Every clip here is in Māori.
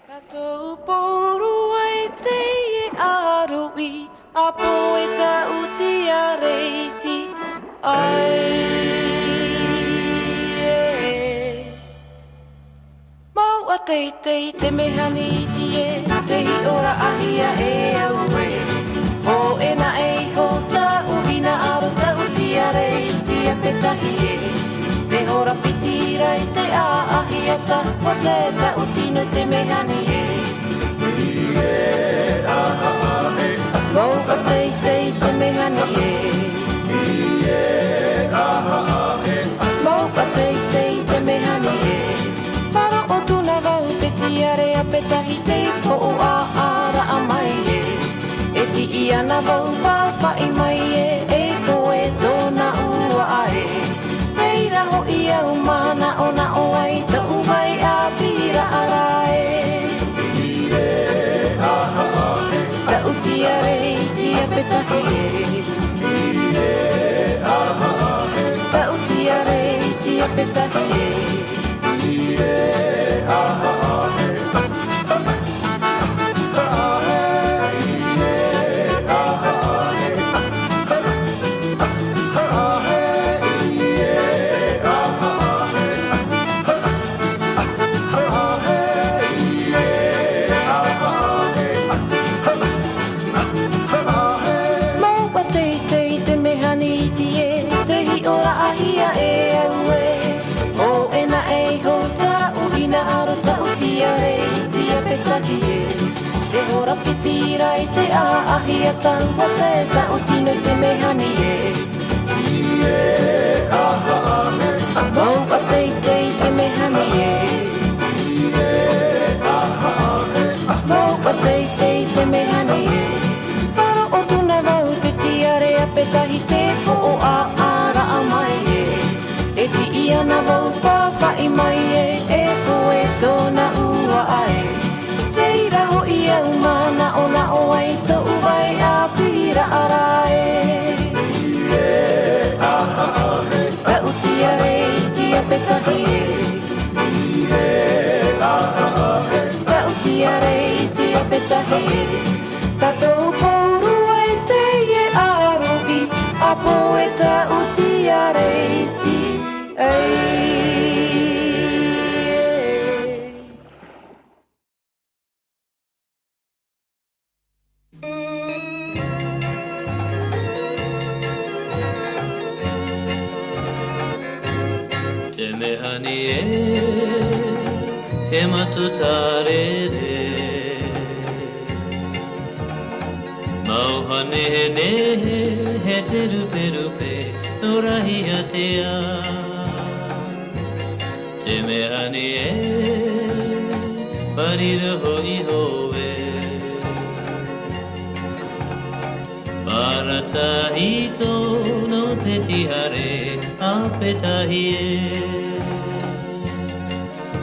Tatou poru ai te e arui, a poeta uti a reiti ai. Mau a te mehani ti e, te hi ora ahia e au e. O e na e ho ta uina aro ta uti a reiti a petahi e. Te hora pitira i te a ahia ta, o te ta uti no te mehani e. Mau a te mehani e. Mau a te mehani e. Whara o tuna wau te tiare a petahi te ko o a ara a mai e. E ti i ana wau whawhai mai e, e ko e tōna ua ae. Reira ho i au mana o na o ai ta uwai a pira ara e. Ta uti a rei ti a petahi e. Ta uti a rei ti a petahi e. Te hora pitira i te a ahia tangua te ta utino te mehani e. Mau a te mehani e. Mau a te mehani e. Whara o tuna wau te tiare a petahi te ko o a ara a mai e. E ti i ana wau whawhai mai e, e ko e tōna ua ai. Reira ho i au mana o na o ai tō uwai a pira ara e. Ta uti a rei ti a petahi e. Ta uti a rei ti a petahi e. Tatou poru ai te e arohi, a poeta uti a rei ti ei. Te mehani e, he matutarere. Mauhane he nehe, he te rupe rupe, no rahi a te a. Te mehani e, parira hoi hove. Paratahi no te tihare a petahi e.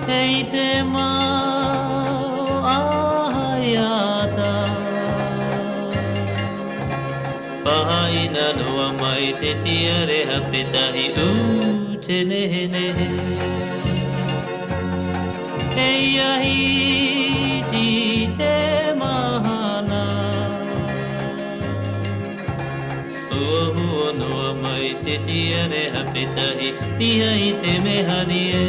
Hei te mau ahaiata, pahaina noa mai te tiare a petahi u te nehe nehe. Hei ahi ti te mahana, noa mai te tiare a petahi, ia i te mehani e.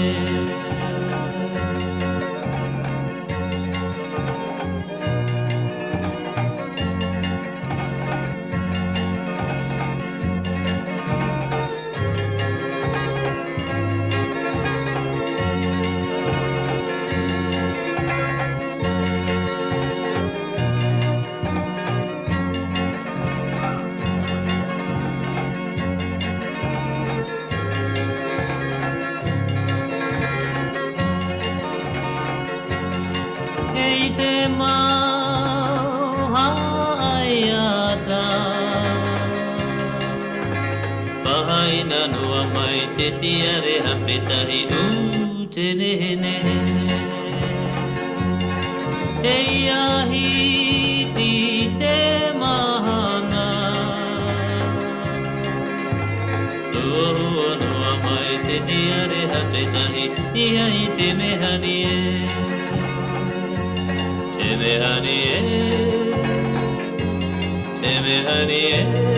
Hei te mau haiata, pahaina noa mai te tiare a petahi u te nehe nehe. Hei ahi ti te mahana, noa mai te tiare a petahi, ia i te mehani e. me honey,